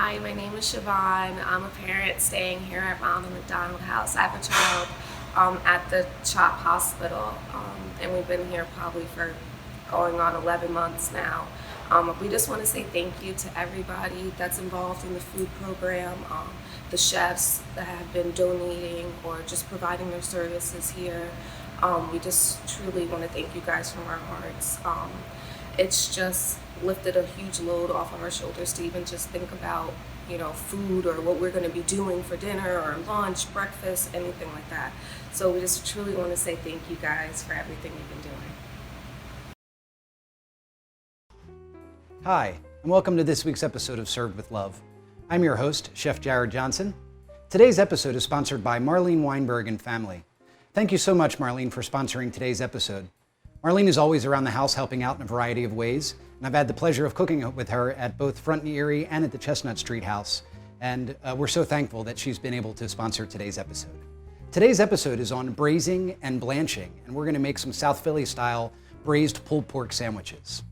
Hi, my name is Siobhan. I'm a parent staying here at Ronald McDonald House. I have a child at the CHOP Hospital, and we've been here probably for going on 11 months now. We just want to say thank you to everybody that's involved in the food program, the chefs that have been donating or just providing their services here. We just truly want to thank you guys from our hearts. It's just lifted a huge load off of our shoulders to even just think about, food or what we're going to be doing for dinner or lunch, breakfast, anything like that. So we just truly want to say thank you guys for everything you've been doing. Hi, and welcome to this week's episode of Served with Love. I'm your host, Chef Jared Johnson. Today's episode is sponsored by Marlene Weinberg and family. Thank you so much, Marlene, for sponsoring today's episode. Marlene is always around the house helping out in a variety of ways, and I've had the pleasure of cooking with her at both Front and Erie and at the Chestnut Street House, and we're so thankful that she's been able to sponsor today's episode. Today's episode is on braising and blanching, and we're going to make some South Philly style braised pulled pork sandwiches.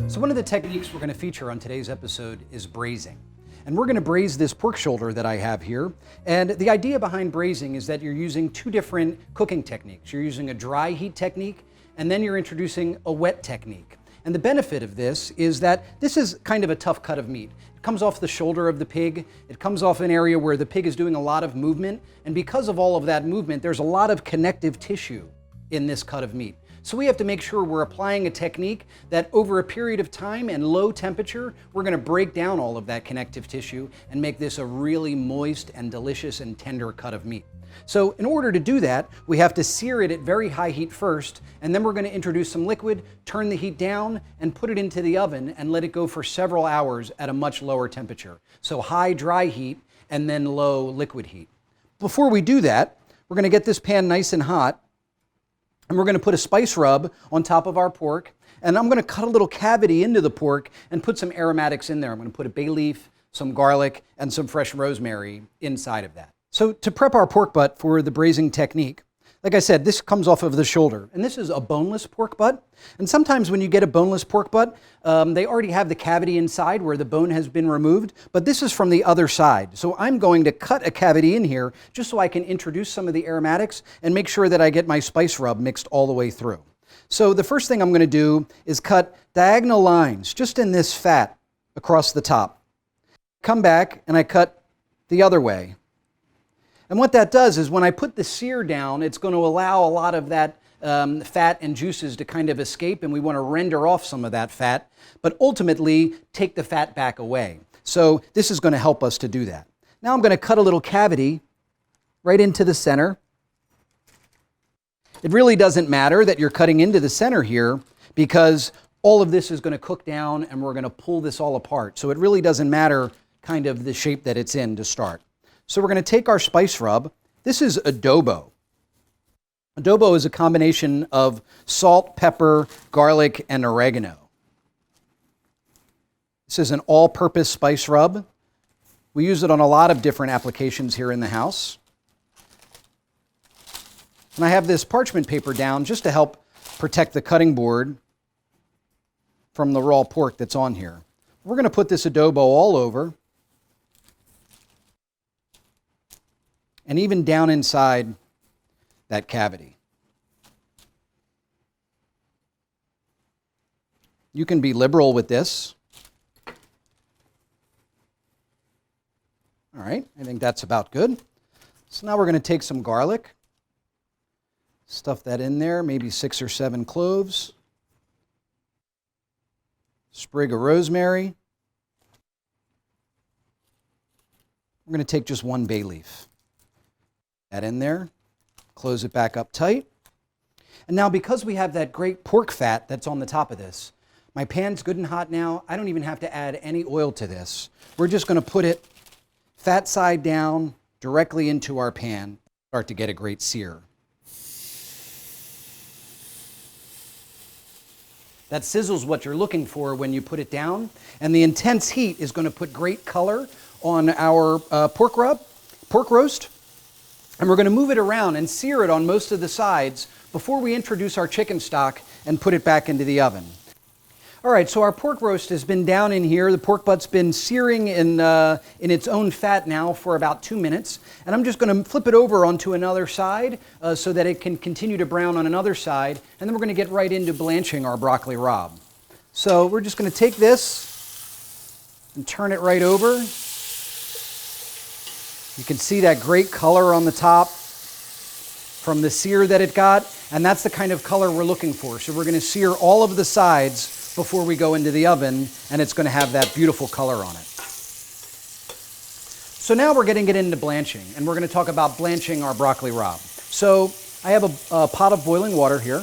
So one of the techniques we're going to feature on today's episode is braising. And we're going to braise this pork shoulder that I have here. And the idea behind braising is that you're using two different cooking techniques. You're using a dry heat technique, and then you're introducing a wet technique. And the benefit of this is that this is kind of a tough cut of meat. It comes off the shoulder of the pig. It comes off an area where the pig is doing a lot of movement. And because of all of that movement, there's a lot of connective tissue in this cut of meat. So we have to make sure we're applying a technique that over a period of time and low temperature, we're going to break down all of that connective tissue and make this a really moist and delicious and tender cut of meat. So in order to do that, we have to sear it at very high heat first, and then we're going to introduce some liquid, turn the heat down, and put it into the oven and let it go for several hours at a much lower temperature. So high dry heat and then low liquid heat. Before we do that, we're going to get this pan nice and hot. And we're going to put a spice rub on top of our pork. And I'm going to cut a little cavity into the pork and put some aromatics in there. I'm going to put a bay leaf, some garlic, and some fresh rosemary inside of that. So to prep our pork butt for the braising technique, like I said, this comes off of the shoulder. And this is a boneless pork butt. And sometimes when you get a boneless pork butt, they already have the cavity inside where the bone has been removed. But this is from the other side. So I'm going to cut a cavity in here just so I can introduce some of the aromatics and make sure that I get my spice rub mixed all the way through. So the first thing I'm going to do is cut diagonal lines just in this fat across the top. Come back and I cut the other way. And what that does is when I put the sear down, it's going to allow a lot of that fat and juices to kind of escape, and we want to render off some of that fat, but ultimately take the fat back away. So this is going to help us to do that. Now I'm going to cut a little cavity right into the center. It really doesn't matter that you're cutting into the center here because all of this is going to cook down and we're going to pull this all apart. So it really doesn't matter kind of the shape that it's in to start. So we're going to take our spice rub. This is adobo. Adobo is a combination of salt, pepper, garlic, and oregano. This is an all-purpose spice rub. We use it on a lot of different applications here in the house. And I have this parchment paper down just to help protect the cutting board from the raw pork that's on here. We're going to put this adobo all over. And even down inside that cavity. You can be liberal with this. All right, I think that's about good. So now we're going to take some garlic, stuff that in there, maybe 6 or 7 cloves, sprig of rosemary. We're going to take just 1 bay leaf. That in there, close it back up tight. And now because we have that great pork fat that's on the top of this, my pan's good and hot now. I don't even have to add any oil to this. We're just going to put it fat side down directly into our pan. Start to get a great sear. That sizzle's what you're looking for when you put it down. And the intense heat is going to put great color on our pork roast. And we're going to move it around and sear it on most of the sides before we introduce our chicken stock and put it back into the oven. All right, so our pork roast has been down in here. The pork butt's been searing in its own fat now for about 2 minutes. And I'm just going to flip it over onto another side so that it can continue to brown on another side. And then we're going to get right into blanching our broccoli rabe. So we're just going to take this and turn it right over. You can see that great color on the top from the sear that it got. And that's the kind of color we're looking for. So we're going to sear all of the sides before we go into the oven, and it's going to have that beautiful color on it. So now we're getting it into blanching, and we're going to talk about blanching our broccoli rabe. So I have a pot of boiling water here.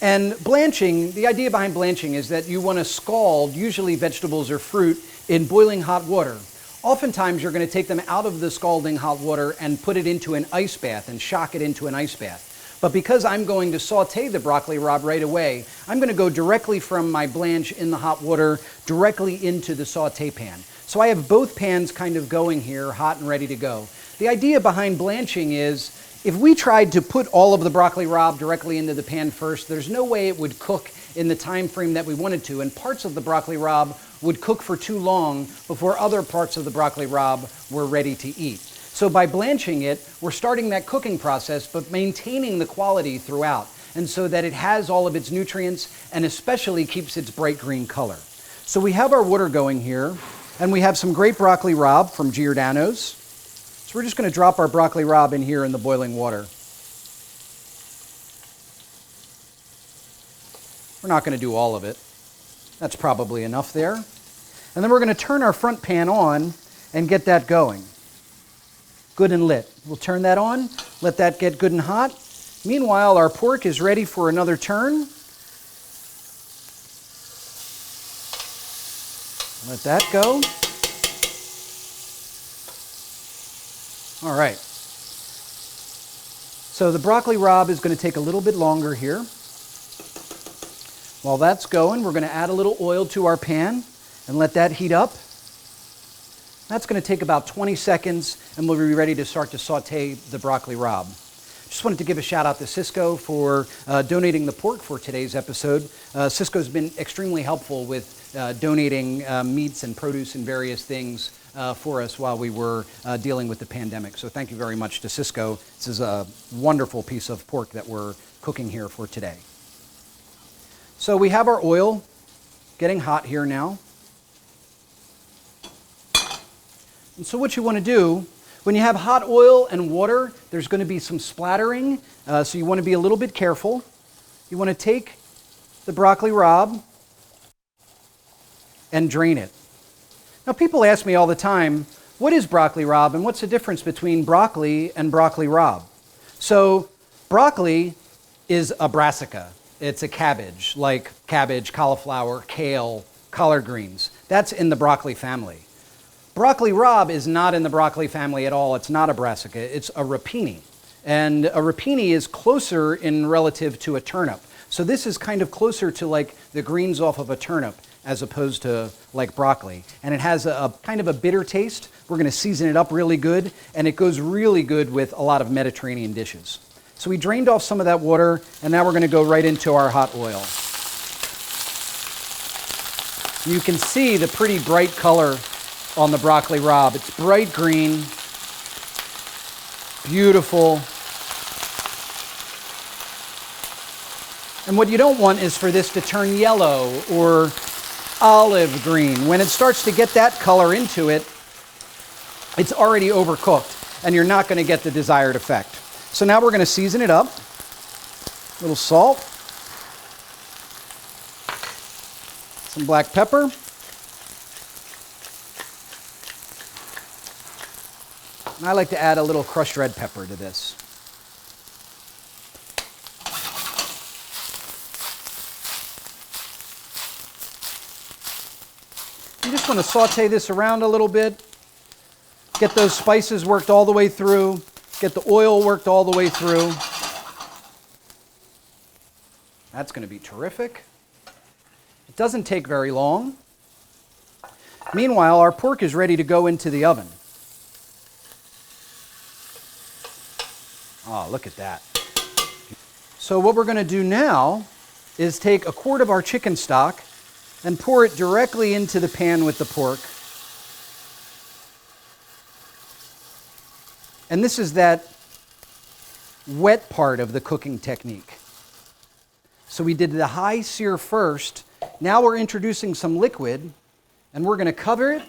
And blanching, the idea behind blanching is that you want to scald, usually vegetables or fruit, in boiling hot water. Oftentimes you're going to take them out of the scalding hot water and put it into an ice bath and shock it into an ice bath. But because I'm going to saute the broccoli rabe right away, I'm going to go directly from my blanch in the hot water directly into the saute pan. So I have both pans kind of going here, hot and ready to go. The idea behind blanching is if we tried to put all of the broccoli rabe directly into the pan first, there's no way it would cook in the time frame that we wanted to, and parts of the broccoli rabe would cook for too long before other parts of the broccoli rabe were ready to eat. So by blanching it, we're starting that cooking process, but maintaining the quality throughout, and so that it has all of its nutrients and especially keeps its bright green color. So we have our water going here, and we have some great broccoli rabe from Giordano's. So we're just going to drop our broccoli rabe in here in the boiling water. We're not going to do all of it. That's probably enough there. And then we're going to turn our front pan on and get that going. Good and lit. We'll turn that on, let that get good and hot. Meanwhile, our pork is ready for another turn. Let that go. All right. So the broccoli rabe is going to take a little bit longer here. While that's going, we're going to add a little oil to our pan and let that heat up. That's going to take about 20 seconds, and we'll be ready to start to saute the broccoli rabe. Just wanted to give a shout out to Cisco for donating the pork for today's episode. Cisco's been extremely helpful with donating meats and produce and various things for us while we were dealing with the pandemic. So thank you very much to Cisco. This is a wonderful piece of pork that we're cooking here for today. So we have our oil getting hot here now. And so what you want to do, when you have hot oil and water, there's going to be some splattering, so you want to be a little bit careful. You want to take the broccoli rabe and drain it. Now people ask me all the time, what is broccoli rabe and what's the difference between broccoli and broccoli rabe? So broccoli is a brassica. It's a cabbage, like cabbage, cauliflower, kale, collard greens. That's in the broccoli family. Broccoli rabe is not in the broccoli family at all. It's not a brassica. It's a rapini. And a rapini is closer in relative to a turnip. So this is kind of closer to like the greens off of a turnip as opposed to like broccoli. And it has a kind of a bitter taste. We're going to season it up really good, and it goes really good with a lot of Mediterranean dishes. So we drained off some of that water, and now we're going to go right into our hot oil. You can see the pretty bright color on the broccoli rabe. It's bright green, beautiful. And what you don't want is for this to turn yellow or olive green. When it starts to get that color into it, it's already overcooked, and you're not going to get the desired effect. So now we're going to season it up. A little salt, some black pepper, and I like to add a little crushed red pepper to this. You just want to saute this around a little bit, get those spices worked all the way through, get the oil worked all the way through. That's going to be terrific. It doesn't take very long. Meanwhile, our pork is ready to go into the oven. Oh, look at that. So what we're going to do now is take a quart of our chicken stock and pour it directly into the pan with the pork. And this is that wet part of the cooking technique. So we did the high sear first. Now we're introducing some liquid, and we're going to cover it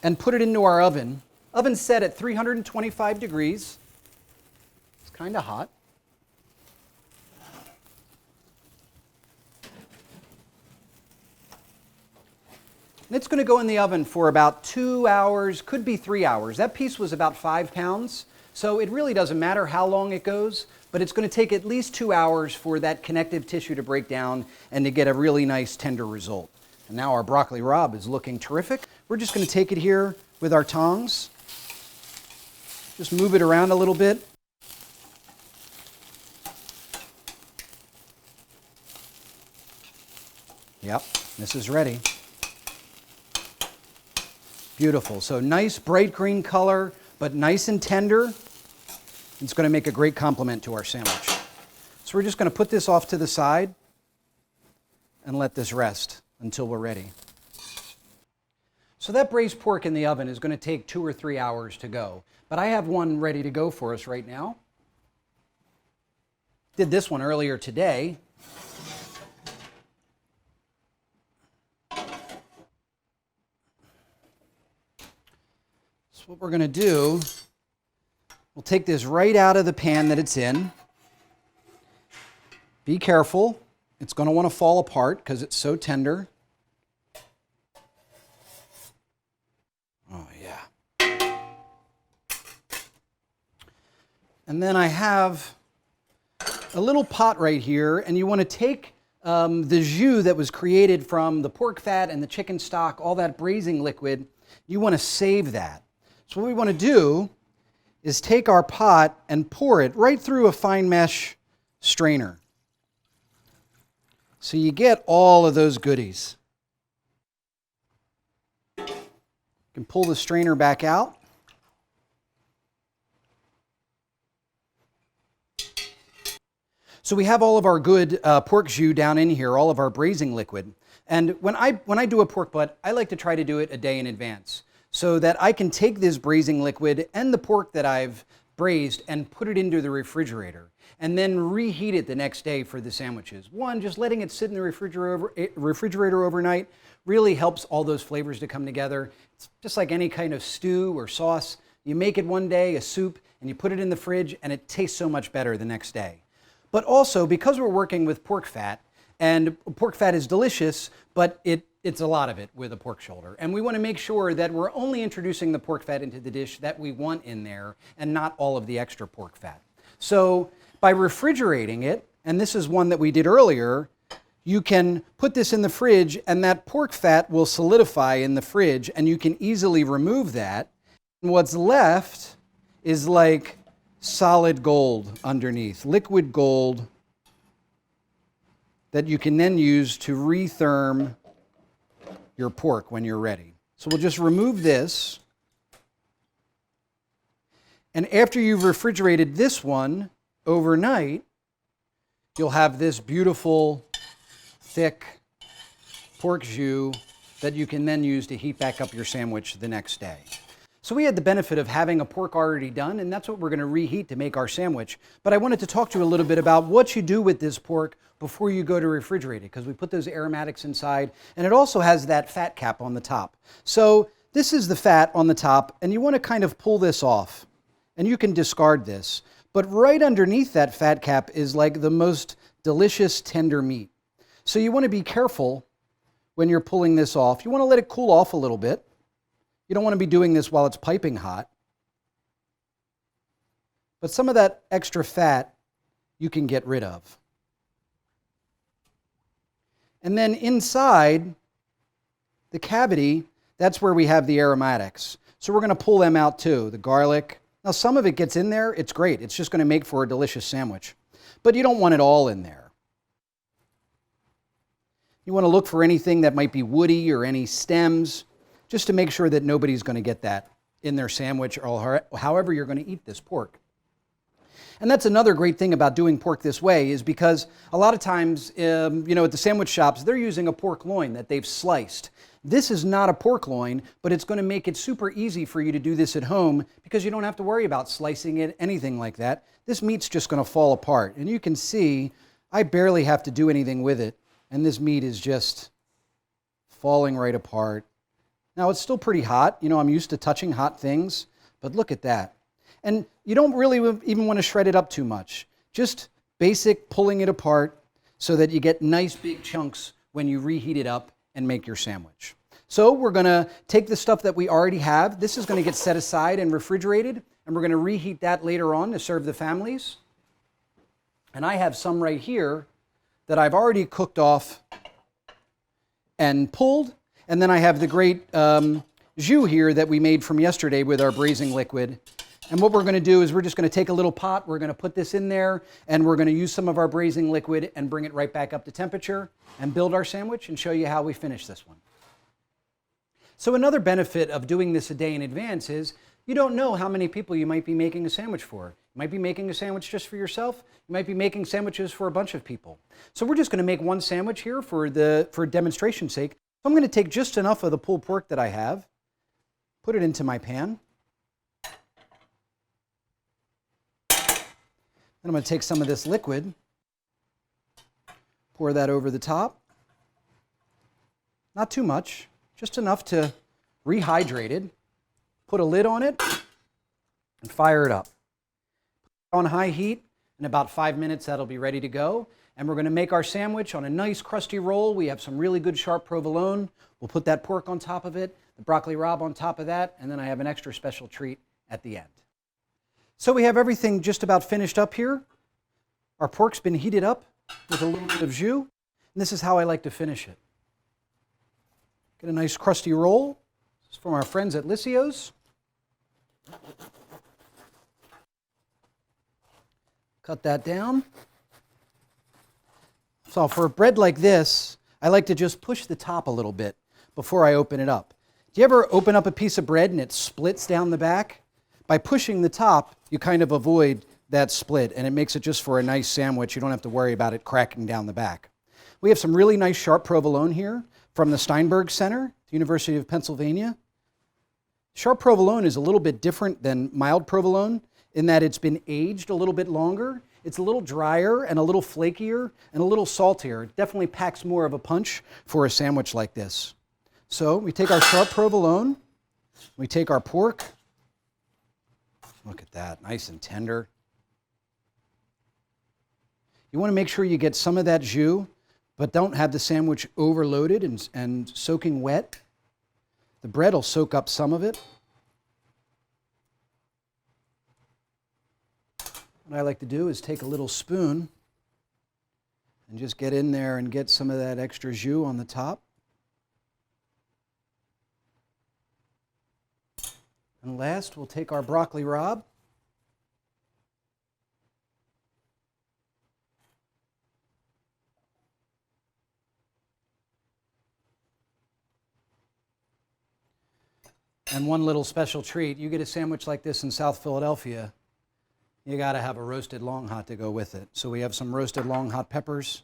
and put it into our oven. Oven set at 325 degrees. It's kind of hot. And it's going to go in the oven for about 2 hours, could be 3 hours. That piece was about 5 pounds, so it really doesn't matter how long it goes, but it's going to take at least 2 hours for that connective tissue to break down and to get a really nice tender result. And now our broccoli rabe is looking terrific. We're just going to take it here with our tongs. Just move it around a little bit. Yep, this is ready. Beautiful. So nice bright green color, but nice and tender. It's going to make a great complement to our sandwich. So we're just going to put this off to the side and let this rest until we're ready. So that braised pork in the oven is going to take 2 or 3 hours to go, but I have one ready to go for us right now. Did this one earlier today. So what we're going to do, we'll take this right out of the pan that it's in. Be careful. It's going to want to fall apart because it's so tender. Oh, yeah. And then I have a little pot right here, and you want to take the jus that was created from the pork fat and the chicken stock, all that braising liquid, you want to save that. So what we want to do is take our pot and pour it right through a fine mesh strainer. So you get all of those goodies. You can pull the strainer back out. So we have all of our good pork jus down in here, all of our braising liquid. And when I do a pork butt, I like to try to do it a day in advance so that I can take this braising liquid and the pork that I've braised and put it into the refrigerator and then reheat it the next day for the sandwiches. One, just letting it sit in the refrigerator overnight really helps all those flavors to come together. It's just like any kind of stew or sauce. You make it one day, a soup, and you put it in the fridge and it tastes so much better the next day. But also, because we're working with pork fat, and pork fat is delicious, but it's a lot of it with a pork shoulder. And we want to make sure that we're only introducing the pork fat into the dish that we want in there and not all of the extra pork fat. So by refrigerating it, and this is one that we did earlier, you can put this in the fridge and that pork fat will solidify in the fridge and you can easily remove that. And what's left is like solid gold underneath, liquid gold that you can then use to retherm your pork when you're ready. So we'll just remove this. And after you've refrigerated this one overnight, you'll have this beautiful, thick pork jus that you can then use to heat back up your sandwich the next day. So we had the benefit of having a pork already done, and that's what we're going to reheat to make our sandwich. But I wanted to talk to you a little bit about what you do with this pork before you go to refrigerate it, because we put those aromatics inside, and it also has that fat cap on the top. So this is the fat on the top, and you want to kind of pull this off, and you can discard this. But right underneath that fat cap is like the most delicious tender meat. So you want to be careful when you're pulling this off. You want to let it cool off a little bit. You don't want to be doing this while it's piping hot. But some of that extra fat you can get rid of. And then inside the cavity, that's where we have the aromatics. So we're going to pull them out too, the garlic. Now some of it gets in there, it's great. It's just going to make for a delicious sandwich. But you don't want it all in there. You want to look for anything that might be woody or any stems, just to make sure that nobody's going to get that in their sandwich or however you're going to eat this pork. And that's another great thing about doing pork this way, is because a lot of times, at the sandwich shops, they're using a pork loin that they've sliced. This is not a pork loin, but it's going to make it super easy for you to do this at home because you don't have to worry about slicing it, anything like that. This meat's just going to fall apart. And you can see I barely have to do anything with it, and this meat is just falling right apart. Now, it's still pretty hot. I'm used to touching hot things, but look at that. And you don't really even want to shred it up too much. Just basic pulling it apart so that you get nice big chunks when you reheat it up and make your sandwich. So we're going to take the stuff that we already have. This is going to get set aside and refrigerated, and we're going to reheat that later on to serve the families. And I have some right here that I've already cooked off and pulled. And then I have the great jus here that we made from yesterday with our braising liquid. And what we're going to do is we're just going to take a little pot, we're going to put this in there, and we're going to use some of our braising liquid and bring it right back up to temperature and build our sandwich and show you how we finish this one. So another benefit of doing this a day in advance is you don't know how many people you might be making a sandwich for. You might be making a sandwich just for yourself. You might be making sandwiches for a bunch of people. So we're just going to make one sandwich here for demonstration's sake. So I'm going to take just enough of the pulled pork that I have, put it into my pan. Then I'm going to take some of this liquid, pour that over the top. Not too much, just enough to rehydrate it. Put a lid on it and fire it up. On high heat, in about 5 minutes that'll be ready to go. And we're going to make our sandwich on a nice crusty roll. We have some really good sharp provolone. We'll put that pork on top of it, the broccoli rabe on top of that, and then I have an extra special treat at the end. So we have everything just about finished up here. Our pork's been heated up with a little bit of jus, and this is how I like to finish it. Get a nice crusty roll. This is from our friends at Lysio's. Cut that down. So for a bread like this, I like to just push the top a little bit before I open it up. Do you ever open up a piece of bread and it splits down the back? By pushing the top, you kind of avoid that split, and it makes it just for a nice sandwich. You don't have to worry about it cracking down the back. We have some really nice sharp provolone here from the Steinberg Center, the University of Pennsylvania. Sharp provolone is a little bit different than mild provolone in that it's been aged a little bit longer. It's a little drier and a little flakier and a little saltier. It definitely packs more of a punch for a sandwich like this. So we take our sharp provolone, we take our pork. Look at that, nice and tender. You want to make sure you get some of that jus, but don't have the sandwich overloaded and soaking wet. The bread will soak up some of it. What I like to do is take a little spoon and just get in there and get some of that extra jus on the top. And last, we'll take our broccoli rabe. And one little special treat, you get a sandwich like this in South Philadelphia, you got to have a roasted long hot to go with it. So we have some roasted long hot peppers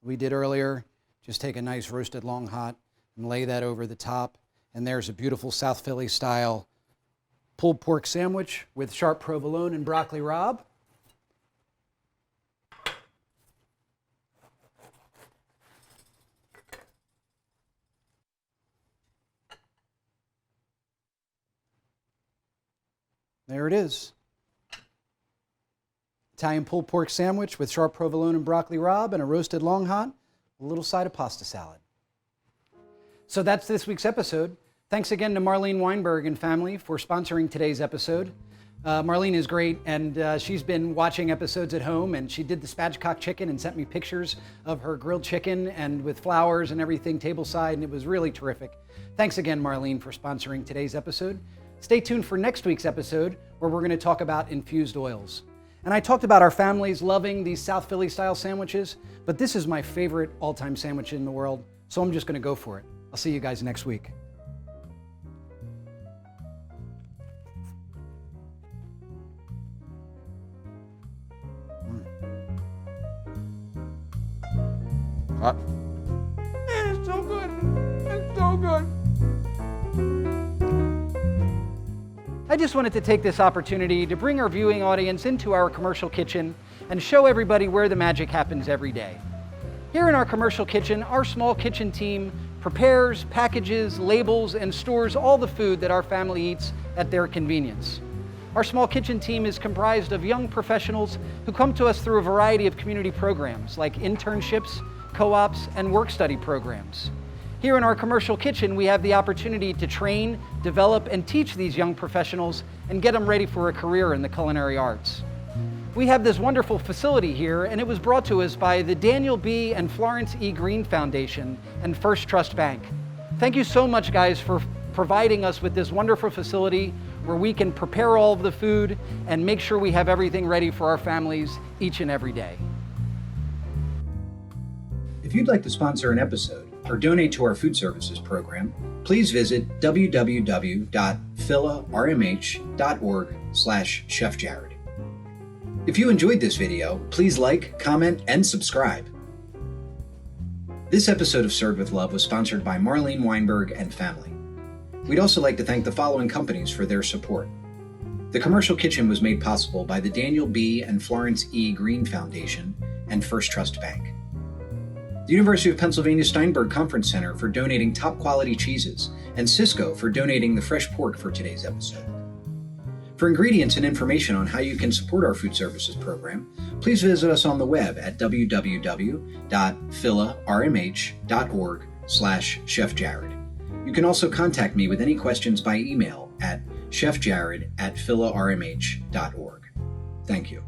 we did earlier. Just take a nice roasted long hot and lay that over the top. And there's a beautiful South Philly style pulled pork sandwich with sharp provolone and broccoli rabe. There it is. Italian pulled pork sandwich with sharp provolone and broccoli rabe and a roasted long hot, a little side of pasta salad. So that's this week's episode. Thanks again to Marlene Weinberg and family for sponsoring today's episode. Marlene is great, and she's been watching episodes at home, and she did the spatchcock chicken and sent me pictures of her grilled chicken and with flowers and everything tableside, and it was really terrific. Thanks again, Marlene, for sponsoring today's episode. Stay tuned for next week's episode, where we're going to talk about infused oils. And I talked about our families loving these South Philly style sandwiches, but this is my favorite all-time sandwich in the world, so I'm just going to go for it. I'll see you guys next week. It's so good. It's so good. I just wanted to take this opportunity to bring our viewing audience into our commercial kitchen and show everybody where the magic happens every day. Here in our commercial kitchen, our small kitchen team prepares, packages, labels, and stores all the food that our family eats at their convenience. Our small kitchen team is comprised of young professionals who come to us through a variety of community programs like internships, co-ops, and work-study programs. Here in our commercial kitchen, we have the opportunity to train, develop, and teach these young professionals and get them ready for a career in the culinary arts. We have this wonderful facility here, and it was brought to us by the Daniel B. and Florence E. Green Foundation and First Trust Bank. Thank you so much, guys, for providing us with this wonderful facility where we can prepare all of the food and make sure we have everything ready for our families each and every day. If you'd like to sponsor an episode or donate to our food services program, please visit www.philarmh.org/chefjared. If you enjoyed this video, please like, comment, and subscribe. This episode of Served with Love was sponsored by Marlene Weinberg and family. We'd also like to thank the following companies for their support. The Commercial Kitchen was made possible by the Daniel B. and Florence E. Green Foundation and First Trust Bank. The University of Pennsylvania Steinberg Conference Center for donating top quality cheeses, and Cisco for donating the fresh pork for today's episode. For ingredients and information on how you can support our food services program, please visit us on the web at www.philarmh.org/chefjared. You can also contact me with any questions by email at chefjared@philarmh.org. Thank you.